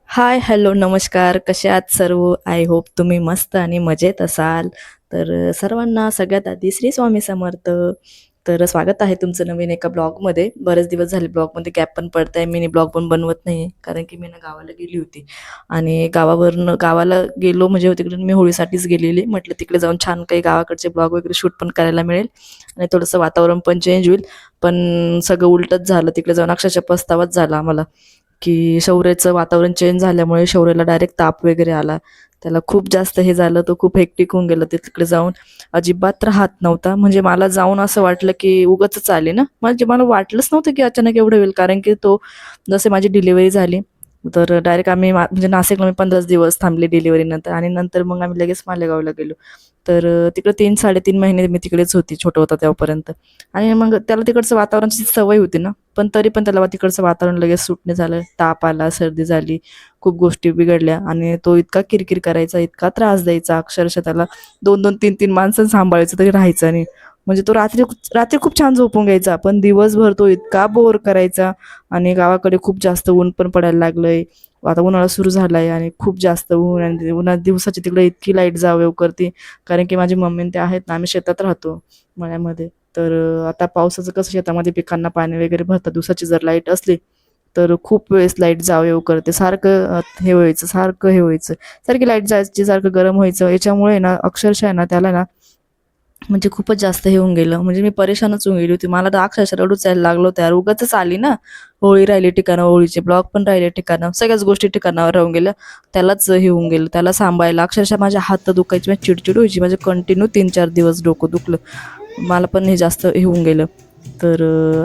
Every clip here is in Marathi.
हाय, हॅलो, नमस्कार. कसे आहात सर्व? आय होप तुम्ही मस्त आणि मजेत असाल. सर्वांना सगळ्यात आधी श्री स्वामी समर्थ. स्वागत आहे तुमचं नवीन एका ब्लॉगमध्ये. बरेच दिवस झाले ब्लॉगमध्ये गॅप पण पडताय. मिनी ब्लॉग पण बनवत नाही कारण की मी ना गावाला गेली होती आणि गावाला गेलो म्हणजे तिकडे मी होळीसाठीच गेलेली. म्हटलं तिकडे जाऊन छान काही गावाकडचे ब्लॉग वगैरे शूट पण करायला मिळेल आणि थोडंसं वातावरण पण चेंज होईल. पण सगळं उलटच झालं. तिकडे जाऊन अक्षरशः पस्तावाच झाला आम्हाला. की शौर्याचं वातावरण चेंज झाल्यामुळे शौर्याला डायरेक्ट ताप वगैरे आला. त्याला खूप जास्त हे झालं, तो खूप हेक्टिक होऊन गेला. ते तिकडे जाऊन अजिबात राहत नव्हता. म्हणजे मला जाऊन असं वाटलं की उगाचच आले ना, म्हणजे मला वाटलंच नव्हतं की अचानक एवढं होईल. कारण की तो जसे माझी डिलिव्हरी झाली तर डायरेक्ट आम्ही म्हणजे नाशिकला मी 15 दिवस थांबले डिलिव्हरी नंतर आणि नंतर मग आम्ही लगेच मालेगावला गेलो. तिकडे 3-3.5 महिने मी तिकडेच होती, छोटं होता तेव्हापर्यंत. आणि मग त्याला तिकडचं वातावरणाची सवय होती ना, पण तरी पण त्याला तिकडचं वातावरण लगेच सूट नाही झालं. ताप आला, सर्दी झाली, खूप गोष्टी बिघडल्या आणि तो इतका किरकिर करायचा, इतका त्रास द्यायचा. अक्षरशः त्याला 2-2, 3-3 माणसं सांभाळायचं तरी राहायचं नाही. म्हणजे तो रात्री रात्री खूप छान झोपून घ्यायचा, पण दिवसभर तो इतका बोर करायचा. आणि गावाकडे खूप जास्त ऊन पण पडायला लागलंय. आता उन्हाळा सुरू झालाय आणि खूप जास्त ऊन, आणि उन्हात दिवसाची तिकडे इतकी लाईट जाव येऊ करते. कारण की माझी मम्मी आणि ते आहेत ना, आम्ही शेतात राहतो मळ्यामध्ये. आता पावसाचं कसं शेतामध्ये पिकांना पाणी वगैरे भरतं, दिवसाची जर लाईट असली तर खूप वेळेस लाईट जाव येऊ करते. सारखं हे व्हायचं, सारखं हे व्हायचं, सारखी लाईट जायची, सारखं गरम व्हायचं. याच्यामुळे ना अक्षरशः आहे ना त्याला ना म्हणजे खूपच जास्त हे होऊन गेलं. म्हणजे मी परेशानच होऊन गेली होती. मला तर अक्षरशः रडूच यायला लागलं होतं यार. उगाचच आली ना. होळी राहिली ठिकाणं, होळीचे ब्लॉग पण राहिले ठिकाणं, सगळ्याच गोष्टी ठिकाणावर राहून गेल्या. त्यालाच हे होऊन गेलं, त्याला सांभाळायला अक्षरशः माझ्या हात दुखायची, माझी चिडचिड व्हायची. माझे कंटिन्यू 3-4 दिवस डोकं दुखलं. मला पण हे जास्त हे होऊन गेलं.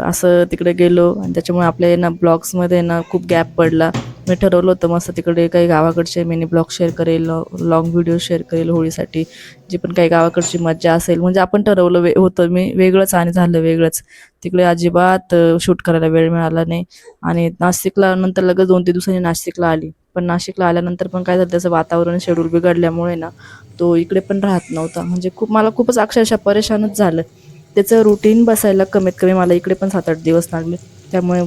असं तिकडे गेलो आणि त्याच्यामुळे आपल्या ना ब्लॉग्समध्ये ना खूप गॅप पडला. मी ठरवलं होतं मस्त तिकडे काही गावाकडचे मिनी ब्लॉग शेअर करेल, लॉंग व्हिडिओ शेअर करेल होळीसाठी. जी पण काही गावाकडची मज्जा असेल, म्हणजे आपण ठरवलं होतं मी वेगळंच आणि झालं वेगळंच. तिकडे अजिबात शूट करायला वेळ मिळाला नाही. आणि नाशिकला नंतर लगेच 2-3 दिवसांनी नाशिकला आली. पण नाशिकला आल्यानंतर पण काय झालं, त्याचं वातावरण शेड्यूल बिघडल्यामुळे ना तो इकडे पण राहत नव्हता. म्हणजे मला खूपच अक्षरशः परेशानच झालं. त्याचं रुटीन बसायला कमीत कमी मला इकडे पण 7-8 दिवस लागले. त्यामुळे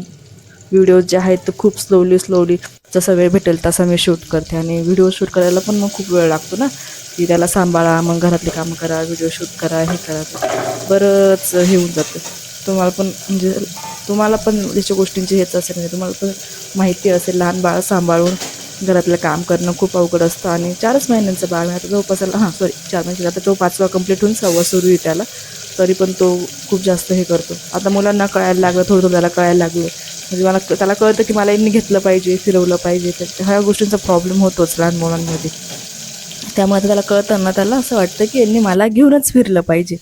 व्हिडिओज जे आहेत ते खूप स्लोली जसा वेळ भेटेल तसा मी शूट करते. आणि व्हिडिओ शूट करायला पण मग खूप वेळ लागतो ना, की त्याला सांभाळा, मग घरातले कामं करा, व्हिडिओ शूट करा, हे करा, बरंच हे होऊन जातं. तुम्हाला पण म्हणजे तुम्हाला पण याच्या गोष्टींची हेच असेल, म्हणजे तुम्हाला पण माहिती असेल, लहान बाळ सांभाळून घरातलं काम करणं खूप अवघड असतं. आणि 4च महिन्यांचं बाळ आहे आता जवळपास. हां, सॉरी, 4 महिन्याचा. आता तो 5वा कंप्लीट होऊन 6वा सुरू आहे त्याला. तरी पण तो खूप जास्त हे करतो. आता मुलांना कळायला लागलं, थोडं त्याला कळायला लागलं. म्हणजे त्याला कळतं की मला यांनी घेतलं पाहिजे, फिरवलं पाहिजे. तर ह्या गोष्टींचा प्रॉब्लेम होतोच लहान मुलांमध्ये. त्यामुळे आता त्याला कळतं ना, त्याला असं वाटतं की यांनी मला घेऊनच फिरलं पाहिजे.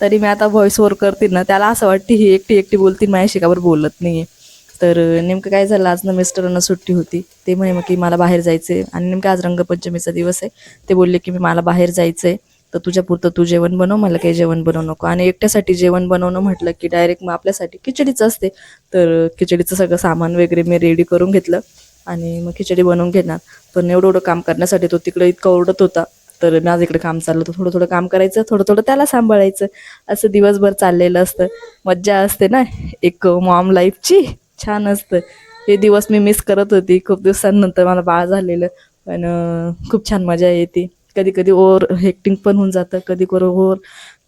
तरी मी आता व्हॉइस ओव्हर करते ना, त्याला असं वाटतं ही एकटी एकटी बोलती, माझ्याशी का बरं बोलत नाही. नेमकं काय झालं, आज ना मिस्टरांना सुट्टी होती. ते म्हणे मग की मला बाहेर जायचं आहे, आणि नेमकं आज रंगपंचमीचा दिवस आहे. ते बोलले की मला बाहेर जायचं आहे, तर तुझ्यापुरतं तू जेवण बनव, मला काही जेवण बनवू नको. आणि एकट्यासाठी जेवण बनवणं म्हटलं की डायरेक्ट मग आपल्यासाठी खिचडीच असते. खिचडीचं सगळं सामान वगैरे मी रेडी करून घेतलं आणि मग खिचडी बनवून घेणार. पण एवढं एवढं काम करण्यासाठी तो तिकडे इतका ओरडत होता. तर माझं इकडे काम चाललं होतं, थोडं थोडं काम करायचं, थोडं थोडं त्याला सांभाळायचं. असं दिवसभर चाललेलं असतं. मज्जा असते ना एक मॉम लाईफची, छान असतं. हे दिवस मी मिस करत होती. खूप दिवसांनंतर मला बाळ झालेलं, पण खूप छान मजा येते. कधी कधी ओव्हर हेक्टिंग पण होऊन जातं, कधी कधी ओव्हर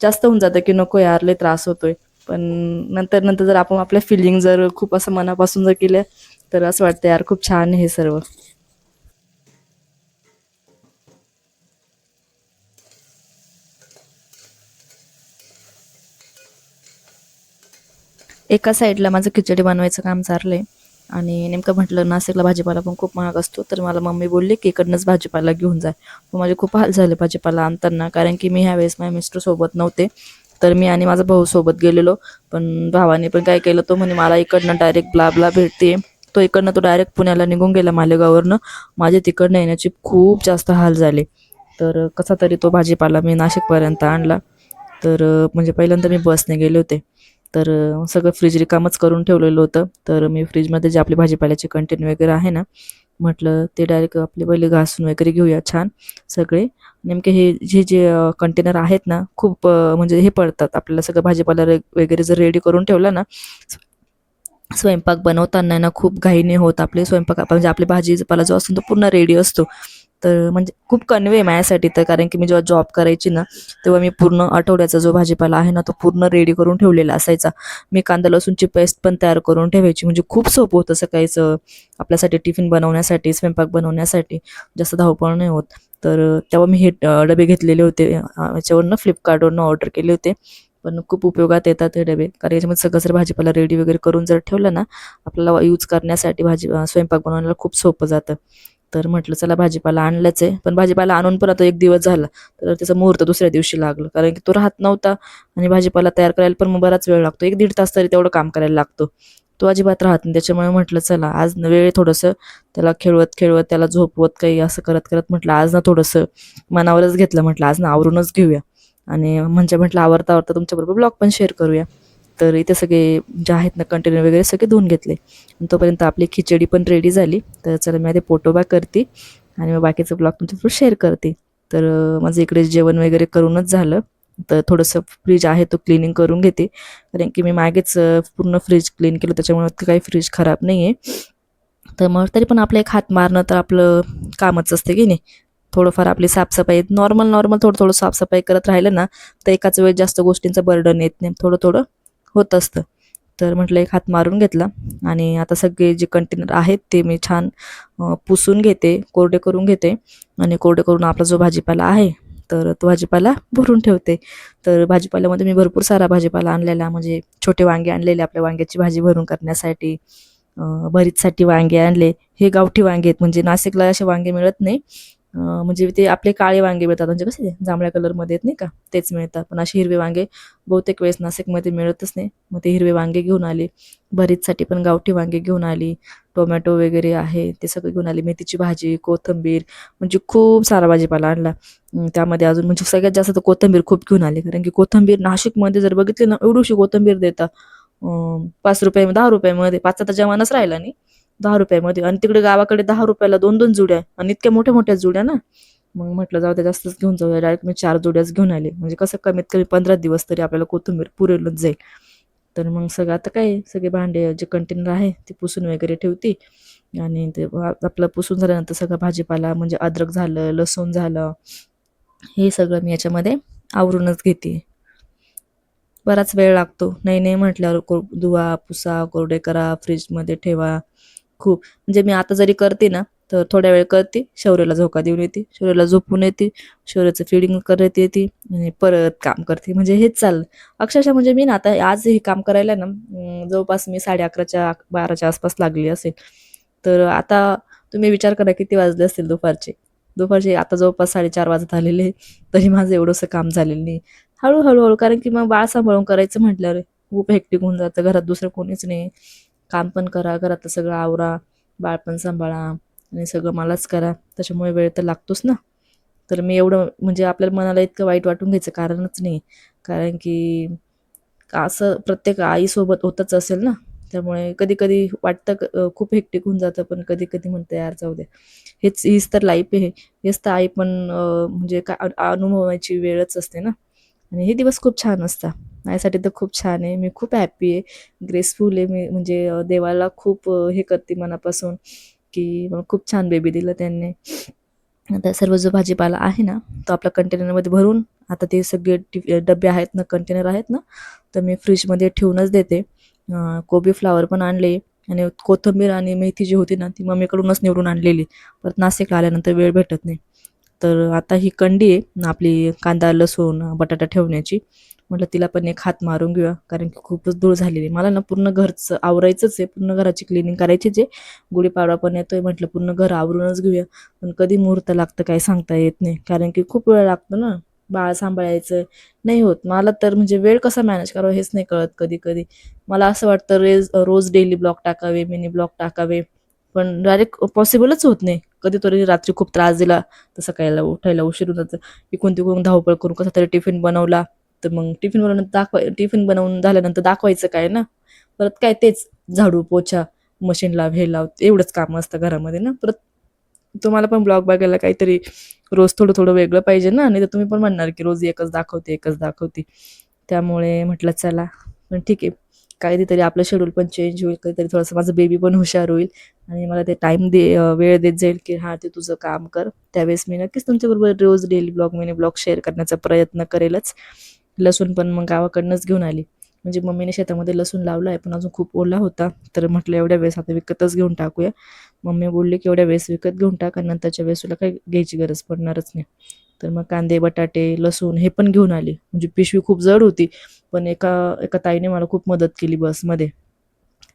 जास्त होऊन जातं की नको यार, लय त्रास होतोय. पण नंतर नंतर जर आपण आपल्या फिलिंग जर खूप असं मनापासून जर केल्या, तर असं वाटतं यार खूप छान आहे हे सर्व. एका साईडला माझं खिचडी बनवायचं काम चाललंय. आणि नेमकं म्हटलं नाशिकला भाजीपाला पण खूप महाग असतो, तर मला मम्मी बोलली की इकडनंच भाजीपाला घेऊन जा. मग माझे खूप हाल झाले भाजीपाला आणताना, कारण की मी ह्या वेळेस माझ्या मिस्टर सोबत नव्हते. तर मी आणि माझा भाऊ सोबत गेलेलो. पण भावाने पण काय केलं, तो म्हणे मला इकडनं डायरेक्ट ब्ला भेटते. तो डायरेक्ट पुण्याला निघून गेला मालेगाववरनं. माझे तिकडनं येण्याचे खूप जास्त हाल झाले. कसा तरी तो भाजीपाला मी नाशिकपर्यंत आणला. म्हणजे पहिल्यांदा मी बसने गेले होते. सगळं फ्रीज रिकामच करून ठेवलेलं होतं. तर मी फ्रीजमध्ये जे आपले भाजीपाल्याचे कंटेन वगैरे आहे ना, म्हटलं ते डायरेक्ट आपले पहिले घासून वगैरे घेऊया छान सगळे. नेमके हे जे कंटेनर आहेत ना, खूप म्हणजे हे पडतात आपल्याला. सगळं भाजीपाला वगैरे जर रेडी करून ठेवला ना, स्वयंपाक बनवताना ना खूप घाईने होत. आपले स्वयंपाक म्हणजे आपली भाजीपाला जो असतो तो पूर्ण रेडी असतो. तर म्हणजे खूप कन्वे आहे माझ्यासाठी तर, कारण की मी जेव्हा जॉब करायची ना तेव्हा मी पूर्ण आठवड्याचा जो भाजीपाला आहे ना तो पूर्ण रेडी करून ठेवलेला असायचा. मी कांदा लसूणची पेस्ट पण तयार करून ठेवायची, म्हणजे खूप सोपं होतं सकाळीच आपल्यासाठी टिफिन बनवण्यासाठी, स्वयंपाक बनवण्यासाठी जास्त धावपळ नाही होत. तर तेव्हा मी हे डबे घेतलेले होते, याच्यावरनं फ्लिपकार्टवरनं ऑर्डर केले होते. पण खूप उपयोगात येतात हे डबे, कारण याच्यामध्ये सगळं जर भाजीपाला रेडी वगैरे करून जर ठेवलं ना आपल्याला यूज करण्यासाठी स्वयंपाक बनवण्याला खूप सोपं जातं. तर म्हटलं चला भाजीपाला आणलाच आहे, पण भाजीपाला आणून पण आता 1 दिवस झाला. तर त्याचा मुहूर्त दुसऱ्या दिवशी लागलं, कारण की तो राहत नव्हता आणि भाजीपाला तयार करायला पण मग बराच वेळ लागतो. 1-1.5 तास तरी तेवढं काम करायला लागतो. तो अजिबात राहत नाही. त्याच्यामुळे म्हटलं चला आज वेळ थोडंसं त्याला खेळवत त्याला झोपवत काही असं करत म्हटलं आज ना थोडंसं मनावरच घेतलं. म्हटलं आज ना आवरूनच घेऊया आणि म्हणजे म्हटलं आवरता तुमच्याबरोबर ब्लॉग पण शेअर करूया. तर इथे सगळे जे आहेत ना कंटेनर वगैरे सगळे धुवून घेतले आणि तोपर्यंत आपली खिचडी पण रेडी झाली. तर चला मी आधी पोटोबा करते आणि मग बाकीचं ब्लॉग तुमच्याबरोबर शेअर करते. तर माझं इकडे जेवण वगैरे करूनच झालं. तर थोडंसं फ्रीज आहे तो क्लिनिंग करून घेते, कारण की मी मागेच पूर्ण फ्रीज क्लीन केलं, त्याच्यामुळे काही फ्रीज खराब नाही आहे. तर मग तरी पण आपलं एक हात मारणं तर आपलं कामच असते की नाही. थोडंफार आपली साफसफाई नॉर्मल थोडं साफसफाई करत राहिलं ना तर एकाच वेळेस जास्त गोष्टींचं बर्डन येत नाही, थोडं होत असतं. तर म्हटलं एक हात मारून घेतला आणि आता सगळे जे कंटेनर आहेत ते मी छान पुसून घेते, कोरडे करून घेते आणि कोरडे करून आपला जो भाजीपाला आहे तर तो भाजीपाला भरून ठेवते. तर भाजीपाल्यामध्ये मी भरपूर सारा भाजीपाला आणलेला, म्हणजे छोटे वांगे आणलेले आपल्या वांग्याची भाजी भरून करण्यासाठी, भरीतसाठी वांगे आणले. हे गावठी वांगे आहेत, म्हणजे नाशिकला असे वांगे मिळत नाही. म्हणजे ते आपले काळे वांगे मिळतात, म्हणजे कसे जांभळ्या कलरमध्ये आहेत नाही का, तेच मिळतात. पण असे हिरवे वांगे बहुतेक वेळेस नाशिकमध्ये मिळतच नाही. मग ते हिरवे वांगे घेऊन आले. भरीतसाठी पण गावठी वांगे घेऊन आली. टोमॅटो वगैरे आहे ते सगळं घेऊन आले. मेथीची भाजी, कोथिंबीर, म्हणजे खूप सारा भाजीपाला आणला. त्यामध्ये अजून म्हणजे सगळ्यात जास्त तर कोथिंबीर खूप घेऊन आली, कारण की कोथिंबीर नाशिकमध्ये जर बघितली ना एवढीशी कोथिंबीर देतात. 5 रुपये 10 रुपयामध्ये, 5चा तर जमानाच राहिला नाही. 10 रुपयामध्ये, आणि तिकडे गावाकडे 10 रुपयाला 2-2 जुड्या, आणि इतक्या मोठ्या मोठ्या जुड्या ना. मग म्हटलं जाऊ दे जास्तच घेऊन जाऊया, डायरेक्ट मी 4 जुड्याच घेऊन आले, म्हणजे कसं कमीत कमी 15 दिवस तरी आपल्याला कोथिंबीर पुरेलच जाईल. तर मग सगळं आता काय सगळे भांडे जे कंटेनर आहे ते पुसून वगैरे ठेवते. आणि ते आपलं पुसून झाल्यानंतर सगळं भाजीपाला म्हणजे अद्रक झालं, लसूण झालं, हे सगळं मी याच्यामध्ये आवरूनच घेते. बराच वेळ लागतो. नाही नाही म्हटल्यावर धुवा, पुसा, कोरडे करा, फ्रीजमध्ये ठेवा. खूप म्हणजे मी आता जरी करते ना, तर थोड्या वेळ करते, शौर्याला झोका देऊन येते, शौर्याला झोपून येते, शौर्याचं फीडिंग करत येते आणि परत काम करते. म्हणजे हेच चाललं. अक्षरशः म्हणजे मी ना आता आज हे काम करायला ना जवळपास मी 11:30च्या 12च्या आसपास लागली असेल. तर आता तुम्ही विचार करा किती वाजले असतील दुपारचे. दुपारचे आता जवळपास 4:30 वाजत आलेले, तरी माझं एवढंसं काम झालेलं नाही. हळू कारण की मग बाळ सांभाळून करायचं म्हटल्यावर खूप हेक्टिक होऊन जातं. घरात दुसरं कोणीच नाही. काम पण करा, घरातलं सगळं आवरा, बाळ पण सांभाळा आणि सगळं मलाच करा. त्याच्यामुळे वेळ तर लागतोच ना. तर मी एवढं म्हणजे आपल्याला मनाला इतकं वाईट वाटून घ्यायचं कारणच नाही. कारण की असं प्रत्येक आईसोबत होतच असेल ना. त्यामुळे कधी-कधी वाटतं खूप हेक्टिक होऊन जातं, पण कधी-कधी म्हणतं यार जाऊ दे. हीच तर लाईफ आहे. हेच तर आई पण म्हणजे काय अनुभवायची वेळच असते ना. आणि हे दिवस खूप छान असतात. माझ्यासाठी तर खूप छान आहे. मी खूप हॅपी आहे, ग्रेसफुल आहे मी, म्हणजे देवाला खूप हे करते मनापासून, की मला खूप छान बेबी दिलं त्यांनी. आता सर्व जो भाजीपाला आहे ना, तो आपल्या कंटेनरमध्ये भरून आता ते सगळे डबे आहेत ना, कंटेनर आहेत ना, तर मी फ्रीजमध्ये ठेवूनच देते. कोबी फ्लावर पण आणले आणि कोथिंबीर आणि मेथी जी होती ना, ती मम्मीकडूनच निवडून आणलेली. परत नाशिकला आल्यानंतर वेळ भेटत नाही. तर आता ही कंडी आहे ना आपली कांदा, लसूण, बटाटा ठेवण्याची. म्हटलं तिला पण एक हात मारून घेऊया, कारण की खूपच धूळ झालेली आहे. मला ना पूर्ण घरचं आवरायचंच आहे, पूर्ण घराची क्लिनिंग करायचीच आहे. गुढीपाडवा पण येतोय, म्हटलं पूर्ण घर आवरूनच घेऊया. पण कधी मुहूर्त लागतं काही सांगता येत नाही, कारण की खूप वेळ लागतो ना. बाळ सांभाळायचं नाही होत. मला तर म्हणजे वेळ कसा मॅनेज करावा हेच नाही कळत कधी-कधी. मला असं वाटतं रोज डेली ब्लॉग टाकावे, मिनी ब्लॉग टाकावे, पण डायरेक्ट पॉसिबलच होत नाही. कधीतरी रात्री खूप त्रास दिला तर सकाळी उठायला उशीर होऊन जातं. इकडून-तिकडून धावपळ करून कसा तरी टिफिन बनवला, तर मग टिफिन बनवून झाल्यानंतर दाखवायचं काय ना. परत काय तेच झाडू, पोछा, मशीन लाव, हे लाव, एवढंच काम असतं घरामध्ये ना. परत तुम्हाला पण ब्लॉग बघायला काहीतरी रोज थोडं-थोडं वेगळं पाहिजे ना, नाहीतर तुम्ही पण म्हणणार की रोज एकच दाखवते. त्यामुळे म्हटलं चला, पण ठीक आहे. कधीतरी आपलं शेड्यूल पण चेंज होईल, कधीतरी थोडंसं माझं बेबी पण हुशार होईल आणि मला ते वेळ देत जाईल की हां ते तुझं काम कर. त्यावेळेस मी नक्कीच तुमच्याबरोबर रोज daily blog, mini blog share करण्याचा प्रयत्न करेलच. लसूण पण मग गावाकडनंच घेऊन आली. म्हणजे मम्मीने शेतामध्ये लसूण लावला आहे, पण अजून खूप ओला होता. तर म्हटलं एवढ्या वेळेस आता विकतच घेऊन टाकूया. मम्मी बोलली की एवढ्या वेळेस विकत घेऊन टाक आणि नंतरच्या वेळेस तुला काही घ्यायची गरज पडणारच नाही. तर मग कांदे, बटाटे, लसूण हे पण घेऊन आली. म्हणजे पिशवी खूप जड होती, पण एका एका ताईने मला खूप मदत केली बसमध्ये.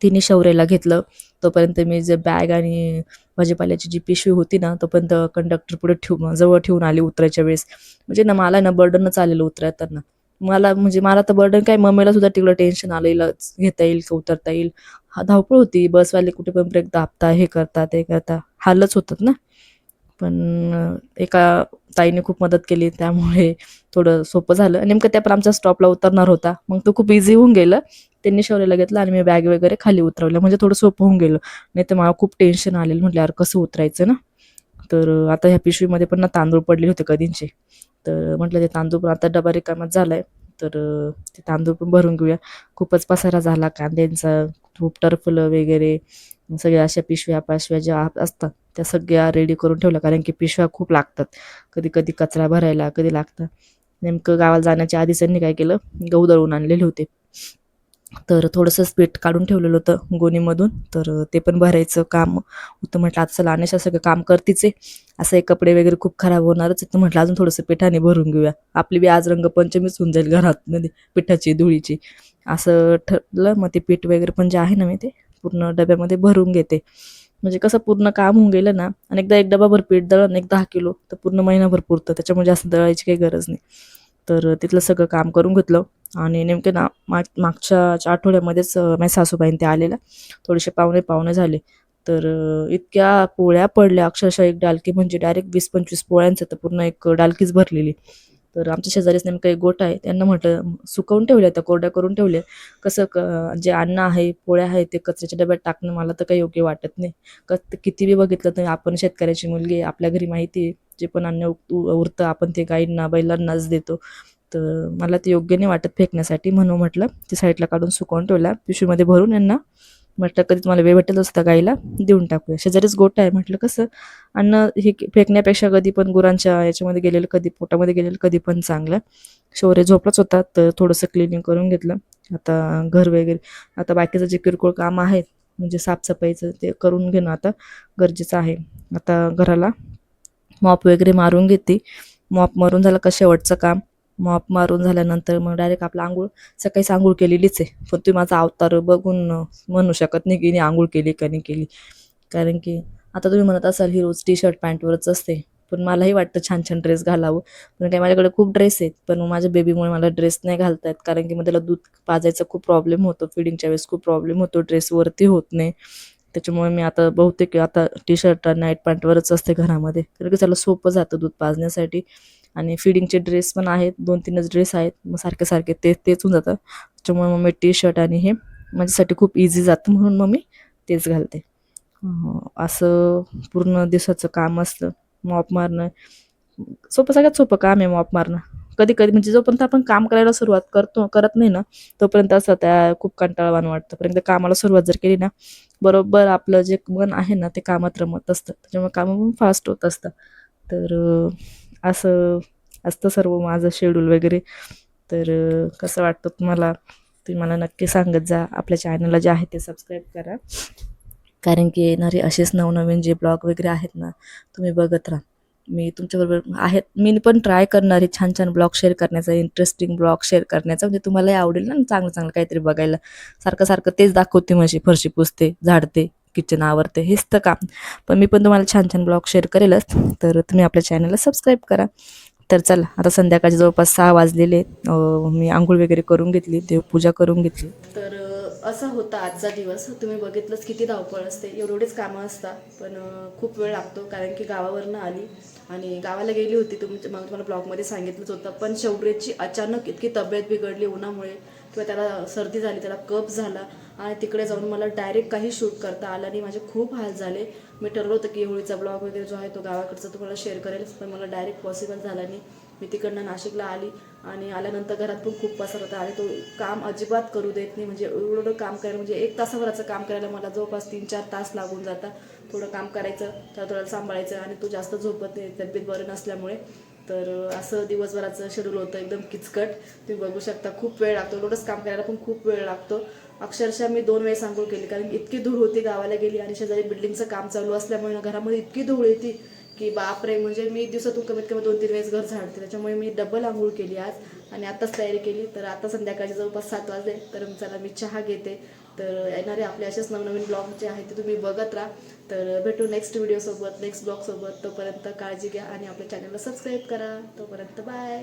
तिने शौर्यला घेतलं. तोपर्यंत मी जे बॅग आणि भाजीपाल्याची जी पिशवी होती ना, तोपर्यंत कंडक्टर पुढे जवळ ठेवून आली उतरायच्या वेळेस. म्हणजे ना मला ना बर्डनच आलेलं उतरताना. मला तर बर्डन काय, मम्मीला सुद्धा तिकडं टेन्शन आलेलं, घेता येईल का, उतरता येईल. हा धावपळ होती. बसवाले कुठे पण ब्रेक दाबता, हे करता, ते करता. हालच होतात ना. पण एका ताईने खूप मदत केली त्यामुळे थोडं सोपं झालं. नेमकं त्या पण आमच्या स्टॉपला उतरणार होता. मग तो खूप इझी होऊन गेलं. त्यांनी शौर्यला घेतलं आणि मी बॅग वगैरे खाली उतरवलं. म्हणजे थोडं सोपं होऊन गेलं. नाहीतर मला खूप टेन्शन आलेलं. म्हटलं यार कसं उतरायचं ना. तर आता ह्या पिशवीमध्ये पण ना तांदूळ पडले होते कधींचे. तर म्हटलं ते तांदूळ पण आता डबा रिकामाच झालाय. तर ते तांदूळ पण भरून घेऊया. खूपच पसारा झाला कांद्यांचा, खूप टरफलं वगैरे सगळ्या अशा पिशव्या ज्या असतात त्या सगळ्या रेडी करून ठेवल्या. कारण की पिशव्या खूप लागतात. कधी कधी कचरा भरायला कधी लागतं. नेमकं गावाला जाण्याच्या आधीच त्यांनी काय केलं, गहू दळून आणलेले होते. तर थोडंसंच पीठ काढून ठेवलेलं होतं गोणीमधून. तर ते पण भरायचं काम होतं. म्हटलं आता चला अनेशा सगळं काम करतीच आहे. असं हे कपडे वगैरे खूप खराब होणारच आहे. तर म्हटलं अजून थोडंसं पिठाने भरून घेऊया. आपली बी आज रंगपंचमीच होऊन जाईल घरात मध्ये पिठाची, धुळीची. असं ठरलं. मग ते पीठ वगैरे पण जे आहे ना, मी ते पूर्ण डब्यामध्ये भरून घेते. म्हणजे कसं पूर्ण काम होऊन गेलं ना, आणि एकदा एक डबाभर पीठ दळण, एक 10 किलो, तर पूर्ण महिनाभर पुरतं. त्याच्यामुळे जास्त दळायची काही गरज नाही. तर तिथलं सगळं काम करून घेतलं. आणि नेमके ना मागच्या आठवड्यामध्येच माझ्या सासूबाईंनी ते आलेल्या. थोडेसे पाहुणे पाहुणे झाले. तर इतक्या पोळ्या पडल्या अक्षरशः, एक डालकी म्हणजे डायरेक्ट 20-25 पोळ्यांचं, तर पूर्ण एक डालकीच भरलेली. तर आमच्या शेजारीच नेमकं एक गोठा आहे. त्यांना म्हटलं सुकवून ठेवल्या, त्या कोरड्या करून ठेवल्या. कसं जे अन्न आहे, पोळ्या आहेत, ते कचऱ्याच्या डब्यात टाकणं मला तर काही योग्य वाटत नाही. किती बी बघितलं तर आपण शेतकऱ्याची मुलगी आहे, आपल्या घरी माहिती आहे जे पण अन्न उरतं आपण ते गाईंना, बैलांनाच देतो. तर मला ते योग्य नाही वाटत फेकण्यासाठी. म्हणून म्हटलं ते साईडला काढून सुकवून ठेवल्या पिशवीमध्ये भरून. यांना म्हटलं कधी तुम्हाला वेळ भेटेल तसं त्या गाईला देऊन टाकूया. शेजारीच गोठा आहे. म्हटलं कसं अन्न हे फेकण्यापेक्षा कधी पण गुरांच्या याच्यामध्ये गेलेलं, कधी पोटामध्ये गेलेलं कधी पण चांगलं. शौर्य झोपलाच होता, तर थोडंसं क्लिनिंग करून घेतलं. आता घर वगैरे, आता बाकीचं जे किरकोळ काम आहे म्हणजे साफसफाईचं, ते करून घेणं आता गरजेचं आहे. आता घराला मॉप वगैरे मारून घेते. मॉप मारून झालं का शेवटचं काम. मॉप मारून झाल्यानंतर मग डायरेक्ट आपलं आंघोळ. सकाळीच आंघोळ केलेलीच आहे, पण तुम्ही माझा अवतार बघून म्हणू शकत नाही की हिने आंघोळ केली का नाही केली. कारण की आता तुम्ही म्हणत असाल ही रोज टी शर्ट पॅन्टवरच असते, पण मलाही वाटतं छान छान ड्रेस घालावं. पण काही माझ्याकडे खूप ड्रेस आहेत, पण मग माझ्या बेबीमुळे मला ड्रेस नाही घालता येत. कारण की मग त्याला दूध पाजायचा खूप प्रॉब्लेम होतो, फिडिंगच्या वेळेस खूप प्रॉब्लेम होतो, ड्रेसवरती होत नाही. त्याच्यामुळे मी आता बहुतेक आता टी शर्ट नाईट पॅन्टवरच असते घरामध्ये, कारण की त्याला सोपं जातं दूध पाजण्यासाठी. आणि फिडिंगचे ड्रेस पण आहेत, 2-3च ड्रेस आहेत, मग सारखे सारखे तेच होऊन जातं. त्याच्यामुळे मग मी टी शर्ट आणि हे माझ्यासाठी खूप इझी जातं, म्हणून मग मी तेच घालते. असं पूर्ण दिवसाचं काम असतं. मॉप मारणं सगळ्यात सोपं काम आहे मॉप मारणं. कधी कधी म्हणजे जोपर्यंत आपण काम करायला सुरुवात करत नाही ना, तोपर्यंत असं त्या खूप कंटाळवाणं वाटतं. पर्यंत कामाला सुरुवात जर केली ना, बरोबर आपलं जे मन आहे ना ते कामात रमत असतं. त्याच्यामुळे कामं पण फास्ट होत असतात. तर असं असतं सर्व माझं शेड्यूल वगैरे. तर कसं वाटतं तुम्हाला, तुम्ही मला नक्की सांगत जा. आपल्या चॅनलला जे आहे ते सबस्क्राईब करा, कारण की येणारे असेच नवनवीन जे ब्लॉग वगैरे आहेत ना, तुम्ही बघत राहा. मी तुमच्याबरोबर आहेत, मी पण ट्राय करणार आहे छान छान ब्लॉग शेअर करण्याचा, इंटरेस्टिंग ब्लॉग शेअर करण्याचा. म्हणजे तुम्हालाही आवडेल ना चांगलं चांगलं काहीतरी बघायला. सारखं सारखं तेच दाखवते, म्हणजे फरशी पुसते, झाडते, किचन आवरते, हेच तर काम. पण मी पण तुम्हाला छान छान ब्लॉग शेअर करेलच. तर तुम्ही आपल्या चॅनलला सबस्क्राईब करा. तर चला, आता संध्याकाळचे जवळपास 6 वाजलेले. मी आंघोळ वगैरे करून घेतली, देवपूजा करून घेतली. तर असा होता आजचा दिवस. तुम्ही बघितलंच किती धावपळ असते, एवढेच कामं असतात. पण खूप वेळ लागतो, कारण की गावावरनं आली आणि गावाला गेली होती. मग तुम्हाला ब्लॉगमध्ये सांगितलंच होतं. पण शौर्यची अचानक इतकी तब्येत बिघडली उन्हामुळे, किंवा त्याला सर्दी झाली, त्याला कफ झाला, आणि तिकडे जाऊन मला डायरेक्ट काही शूट करता आलं नाही. माझे खूप हाल झाले. मी ठरवलं होतं की होळीचा ब्लॉग वगैरे जो आहे तो गावाकडचा तुम्हाला शेअर करेल, पण मला डायरेक्ट पॉसिबल झाला नाही. मी तिकडनं नाशिकला आली आणि आल्यानंतर घरात पण खूप पसार होता आणि तो काम अजिबात करू देत नाही. म्हणजे एवढं काम करायला म्हणजे 1 तासाभराचं काम करायला मला जवळपास 3-4 तास लागून जातात. थोडं काम करायचं, थोडं सांभाळायचं आणि तो जास्त झोपत नाही तब्येत बरं नसल्यामुळे. तर असं दिवसभराचं शेड्यूल होतं एकदम किचकट. तुम्ही बघू शकता खूप वेळ लागतो, एवढंच काम करायला पण खूप वेळ लागतो. अक्षरशः मी 2 वेळेस आंघोळ केली, कारण इतकी धूळ होती. गावाला गेली आणि शेजारी बिल्डिंगचं काम चालू असल्यामुळे ना घरामध्ये इतकी धूळ येते की बापरे. म्हणजे मी दिवसातून कमीत कमी 2-3 वेळेस घर झाडते. त्याच्यामुळे मी डबल आंघोळ केली आज आणि आत्ताच तयारी केली. तर आता संध्याकाळचे जवळपास 7 वाजले. तर चला मी चहा घेते. तर येणारे आपले असेच नवनवीन ब्लॉग जे आहेत ते तुम्ही बघत राहा. तर भेटू नेक्स्ट व्हिडिओसोबत, नेक्स्ट ब्लॉगसोबत. तोपर्यंत काळजी घ्या आणि आपल्या चॅनलला सबस्क्राईब करा. तोपर्यंत बाय.